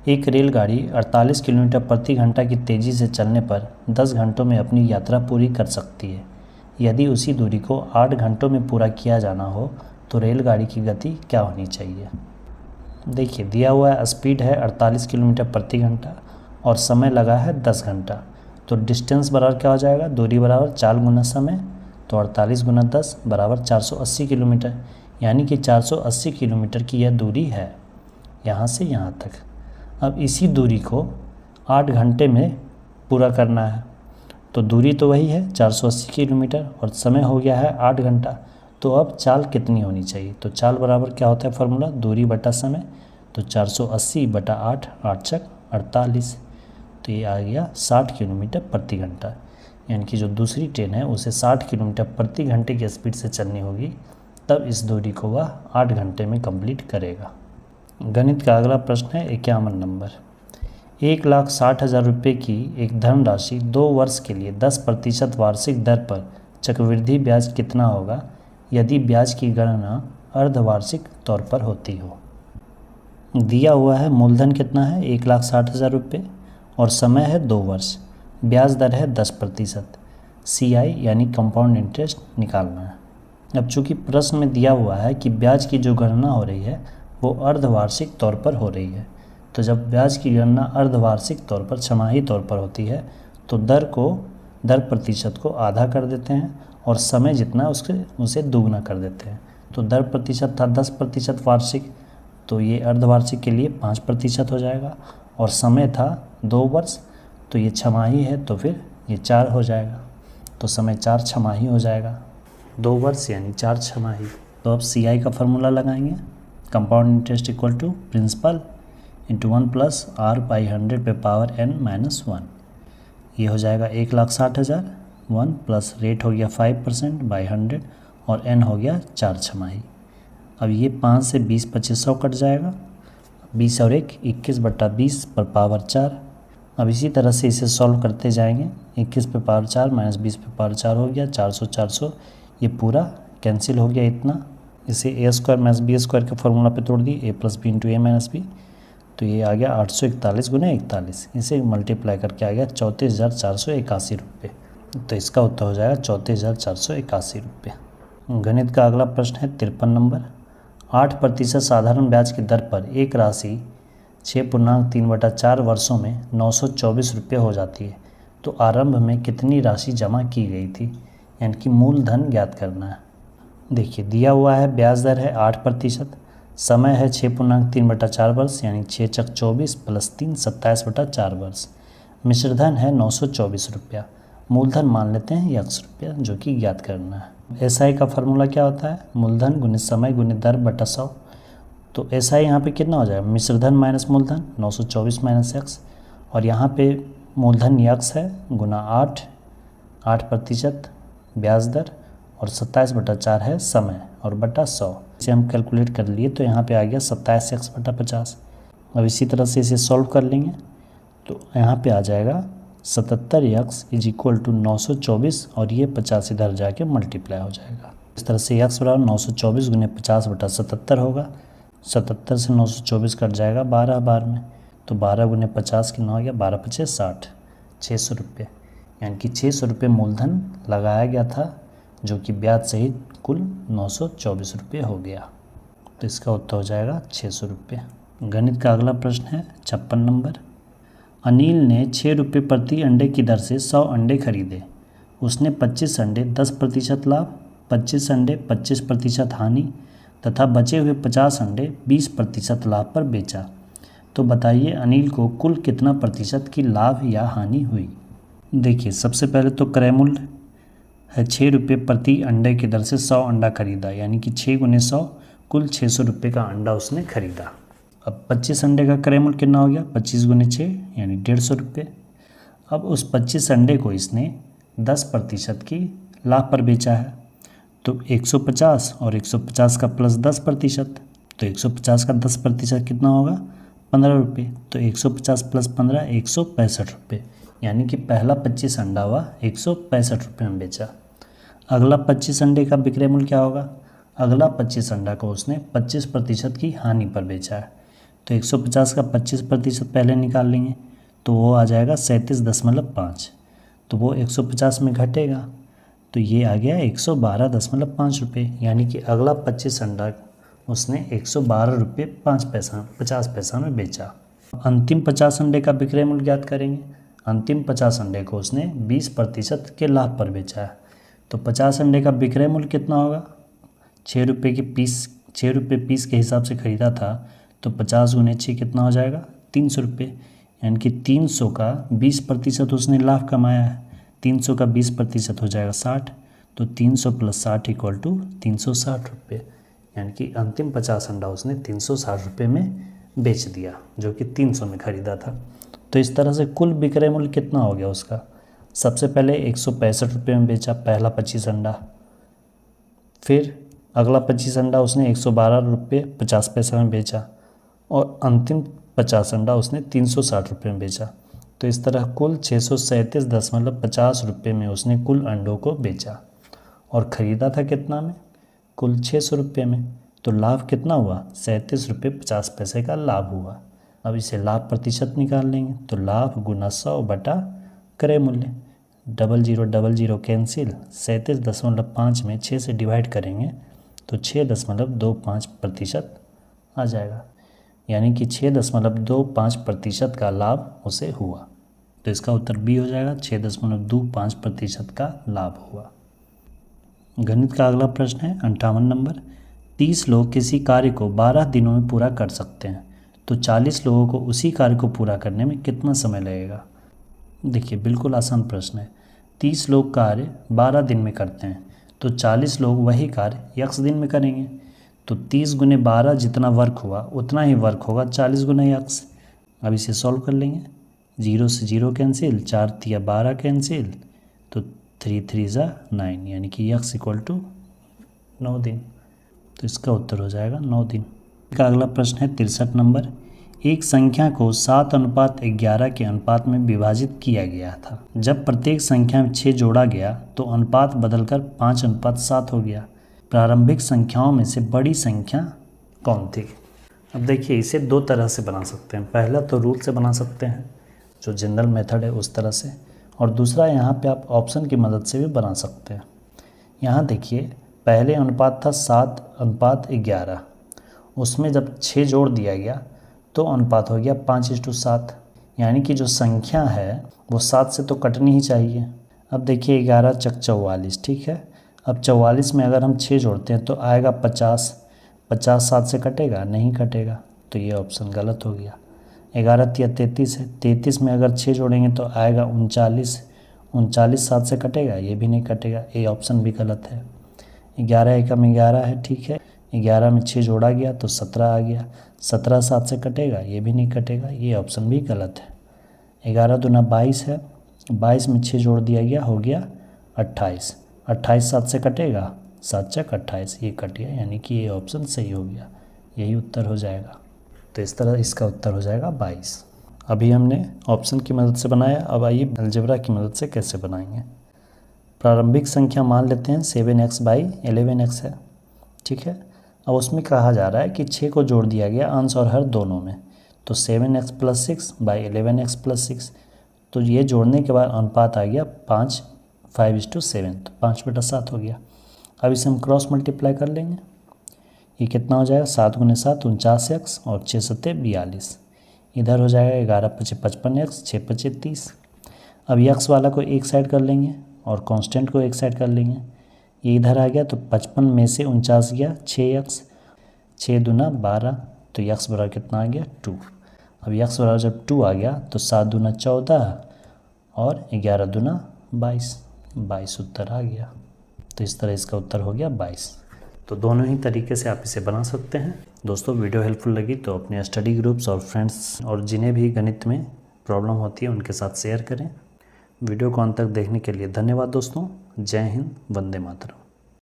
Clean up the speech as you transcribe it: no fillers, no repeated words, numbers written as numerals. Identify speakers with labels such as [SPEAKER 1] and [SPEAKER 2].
[SPEAKER 1] एक रेलगाड़ी 48 किलोमीटर प्रति घंटा की तेज़ी से चलने पर 10 घंटों में अपनी यात्रा पूरी कर सकती है। यदि उसी दूरी को 8 घंटों में पूरा किया जाना हो तो रेलगाड़ी की गति क्या होनी चाहिए। देखिए, दिया हुआ है स्पीड है 48 किलोमीटर प्रति घंटा और समय लगा है 10 घंटा। तो डिस्टेंस बराबर क्या हो जाएगा, दूरी बराबर 4 गुना समय, तो 48 गुना 10 बराबर 480 किलोमीटर, यानी कि 480 किलोमीटर की यह दूरी है यहाँ से यहाँ तक। अब इसी दूरी को 8 घंटे में पूरा करना है। तो दूरी तो वही है 480 किलोमीटर और समय हो गया है 8 घंटा। तो अब चाल कितनी होनी चाहिए, तो चाल बराबर क्या होता है फार्मूला, दूरी बटा समय। तो 480 बटा 8, 8 चक 48, तो ये आ गया 60 किलोमीटर प्रति घंटा। यानी कि जो दूसरी ट्रेन है उसे 60 किलोमीटर प्रति घंटे की स्पीड से चलनी होगी, तब इस दूरी को वह 8 घंटे में कंप्लीट करेगा। गणित का अगला प्रश्न है 51 नंबर। 1,60,000 रुपये की एक धनराशि 2 वर्ष के लिए 10% वार्षिक दर पर चक्रवृद्धि ब्याज कितना होगा यदि ब्याज की गणना अर्धवार्षिक तौर पर होती हो। दिया हुआ है मूलधन कितना है 1,60,000 रुपये और समय है 2 वर्ष, ब्याज दर है 10%, CI यानी कंपाउंड इंटरेस्ट निकालना है। अब चूँकि प्रश्न में दिया हुआ है कि ब्याज की जो गणना हो रही है वो अर्धवार्षिक तौर पर हो रही है, तो जब ब्याज की गणना अर्धवार्षिक तौर पर छमाही तौर पर होती है तो दर प्रतिशत को आधा कर देते हैं और समय जितना उसे दुगना कर देते हैं। तो दर प्रतिशत था 10% वार्षिक, तो ये अर्धवार्षिक के लिए 5% हो जाएगा, और समय था 2 वर्ष, तो ये छमाही है तो फिर ये 4 हो जाएगा। तो समय 4 छमाही हो जाएगा, 2 वर्ष यानी 4 छमाही। तो अब CI का फार्मूला लगाएंगे, compound interest equal to principal into 1 plus R by 100 पे पावर n-1। ये हो जाएगा 1,60,000, 1 प्लस रेट हो गया 5% बाई 100 और n हो गया 4 छमाही। अब ये 5 से 20 2500 कट जाएगा, 20 और 1 21 बटा 20 पर पावर 4। अब इसी तरह से इसे सॉल्व करते जाएंगे, 21 पे पावर 4 माइनस 20 पे पावर 4 हो गया 400 400, ये पूरा कैंसिल हो गया इतना। इसे a² माइनस b² के फॉर्मूला पे तोड़ दिए, a plus b into a minus b, तो ये आ गया 841 गुना 41, इसे मल्टीप्लाई करके आ गया 34,481 रुपये। तो इसका उत्तर हो जाएगा 34,481 रुपये। गणित का अगला प्रश्न है 53 नंबर। 8% साधारण ब्याज की दर पर एक राशि 6.3/4 वर्षों में 924 रुपये हो जाती है, तो आरंभ में कितनी राशि जमा की गई थी, यानी कि मूलधन ज्ञात करना है। देखिए, दिया हुआ है ब्याज दर है 8%, समय है 6.3/4 वर्ष यानी 6 चक 24 प्लस 3 27/4 वर्ष, मिश्रधन है 924 रुपया, मूलधन मान लेते हैं x रुपया जो कि ज्ञात करना है। SI का फार्मूला क्या होता है, मूलधन गुने समय गुने दर बटा 100। तो SI यहाँ पे कितना हो जाएगा, मिश्रधन माइनस मूलधन 924 माइनस x, और यहाँ पे मूलधन x है गुना 8% ब्याज दर और 27/4 है समय और बटा 100। इसे हम कैलकुलेट कर लिए तो यहाँ पे आ गया 27x/50। अब इसी तरह से इसे सॉल्व कर लेंगे तो यहाँ पे आ जाएगा 77x इज इक्वल टू 924 और ये 50 इधर जाके मल्टीप्लाई हो जाएगा। इस तरह से x बराबर 924 गुने 50/77 होगा। 77 से 924 कट जाएगा 12 बार में, तो 12 गुने 50 कितना हो गया, 12 पचे 60, 600 रुपये, यानी कि 600 रुपये मूलधन लगाया गया था, जो कि ब्याज सहित कुल 924 रुपये हो गया। तो इसका उत्तर हो जाएगा 600 रुपये। गणित का अगला प्रश्न है 56 नंबर। अनिल ने 6 रुपये प्रति अंडे की दर से 100 अंडे खरीदे। उसने 25 अंडे 10% लाभ, 25 अंडे 25% हानि तथा बचे हुए 50 अंडे 20% लाभ पर बेचा। तो बताइए अनिल को कुल कितना प्रतिशत की लाभ या हानि हुई। देखिए, सबसे पहले तो क्रय मूल्य है 6 रुपये प्रति अंडे की दर से 100 अंडा खरीदा, यानी कि 6 गुने 100 कुल 600 रुपये का अंडा उसने खरीदा। अब 25 अंडे का क्रय मूल्य कितना हो गया, 25 गुने 6 यानी 150 रुपये। अब उस 25 अंडे को इसने 10% की लाभ पर बेचा है, तो 150 और 150 का प्लस 10%, तो 150 का 10% कितना होगा, 15 रुपये। तो 150 प्लस 15 165 रुपये, यानी कि पहला 25 अंडा हुआ 165 रुपये में बेचा। अगला 25 अंडे का विक्रय मूल्य क्या होगा, अगला 25 अंडा को उसने 25% की हानि पर बेचा है, तो 150 का 25% पहले निकाल लेंगे तो वो आ जाएगा 37.5। तो वो 150 में घटेगा तो ये आ गया 112.5 रुपये, यानी कि अगला 25 अंडा उसने 112 रुपये 50 पैसा में बेचा। अंतिम 50 अंडे का विक्रय मूल्य ज्ञात करेंगे। अंतिम 50 अंडे को उसने 20% के लाभ पर बेचा है। तो 50 अंडे का विक्रय मूल्य कितना होगा? 6 रुपये पीस के हिसाब से ख़रीदा था तो 50 गुने 6 कितना हो जाएगा? 300 रुपये, यानी कि 300 का 20% उसने लाभ कमाया है। 300 का 20% हो जाएगा 60, तो 300 + 60 = 360 रुपये, यानी कि अंतिम 50 अंडा उसने 360 रुपये में बेच दिया, जो कि 300 में ख़रीदा था। तो इस तरह से कुल विक्रय मूल्य कितना हो गया उसका? सबसे पहले 165 रुपये में बेचा पहला 25 अंडा, फिर अगला 25 अंडा उसने 112 रुपये 50 पैसा में बेचा और अंतिम 50 अंडा उसने 360 रुपये में बेचा। तो इस तरह कुल 637.50 रुपये में उसने कुल अंडों को बेचा और ख़रीदा था कितना में? कुल 600 रुपये में। तो लाभ कितना हुआ? 37 रुपये 50 पैसे का लाभ हुआ। अब इसे लाभ प्रतिशत निकाल लेंगे तो लाभ गुना 100 बटा क्रय मूल्य। 0000 कैंसिल, 37.5 में 6 से डिवाइड करेंगे तो 6.25% आ जाएगा, यानी कि 6.25% का लाभ उसे हुआ। तो इसका उत्तर बी हो जाएगा, 6.25% का लाभ हुआ। गणित का अगला प्रश्न है 58 नंबर। 30 लोग किसी कार्य को 12 दिनों में पूरा कर सकते हैं, तो 40 लोगों को उसी कार्य को पूरा करने में कितना समय लगेगा? देखिए बिल्कुल आसान प्रश्न है। 30 लोग कार्य 12 दिन में करते हैं तो 40 लोग वही कार्य x दिन में करेंगे। तो 30 गुने 12 जितना वर्क हुआ उतना ही वर्क होगा 40 गुना x। अब इसे सॉल्व कर लेंगे। 0 से 0 कैंसिल, 4 तिया 12 कैंसिल, तो 3 3 = 9, यानी कि x = 9 दिन। तो इसका उत्तर हो जाएगा 9 दिन। का अगला प्रश्न है 63 नंबर। एक संख्या को 7:11 के अनुपात में विभाजित किया गया था। जब प्रत्येक संख्या में 6 जोड़ा गया तो अनुपात बदलकर 5:7 हो गया। प्रारंभिक संख्याओं में से बड़ी संख्या कौन थी? अब देखिए इसे दो तरह से बना सकते हैं। पहला तो रूल से बना सकते हैं, जो जनरल मेथड है उस तरह से, और दूसरा यहाँ पे आप ऑप्शन की मदद से भी बना सकते हैं। यहाँ देखिए पहले अनुपात था 7:11, उसमें जब 6 जोड़ दिया गया तो अनुपात हो गया 5:7, यानी कि जो संख्या है वो 7 से तो कटनी ही चाहिए। अब देखिए 11 × 44, ठीक है। अब 44 में अगर हम 6 जोड़ते हैं तो आएगा 50। 50 7 से कटेगा? नहीं कटेगा, तो ये ऑप्शन गलत हो गया। 11 × 33 है, 33 में अगर 6 जोड़ेंगे तो आएगा 39। 39 7 से कटेगा? ये भी नहीं कटेगा, ये ऑप्शन भी गलत है। 11 एकम 11 है, ठीक है। 11 में 6 जोड़ा गया तो 17 आ गया। 17 7 से कटेगा? ये भी नहीं कटेगा, ये ऑप्शन भी गलत है। 11 दूना 22 है, 22 में 6 जोड़ दिया गया, हो गया 28। 28 7 से कटेगा? 7 × 28, ये कट गया, यानी कि ये ऑप्शन सही हो गया, यही उत्तर हो जाएगा। तो इस तरह इसका उत्तर हो जाएगा 22। अभी हमने ऑप्शन की मदद से बनाया, अब आइए अलजेब्रा की मदद से कैसे बनाएंगे। प्रारंभिक संख्या मान लेते हैं 7x/11x है, ठीक है। अब उसमें कहा जा रहा है कि 6 को जोड़ दिया गया अंश और हर दोनों में, तो 7x + 6/11x + 6, तो ये जोड़ने के बाद अनुपात आ गया 5:7, तो 5/7 हो गया। अब इसे हम क्रॉस मल्टीप्लाई कर लेंगे। ये कितना हो जाएगा? 7 × 7 49x और 6 × 7 42। इधर हो जाएगा 11 × 5 55x, 6 × 5 30। अब x वाला को एक साइड कर लेंगे और कांस्टेंट को एक साइड कर लेंगे। ये इधर आ गया तो 55 में से 49 गया 6x, 6 दूना 12, तो x बराबर कितना आ गया? 2। अब x बराबर जब 2 आ गया तो 7 दूना 14 और 11 दूना 22, 22 उत्तर आ गया। तो इस तरह इसका उत्तर हो गया 22। तो दोनों ही तरीके से आप इसे बना सकते हैं। दोस्तों वीडियो हेल्पफुल लगी तो अपने स्टडी ग्रुप्स और फ्रेंड्स और जिन्हें भी गणित में प्रॉब्लम होती है उनके साथ शेयर करें। वीडियो को अंत तक देखने के लिए धन्यवाद दोस्तों। जय हिंद, वंदे मातरम।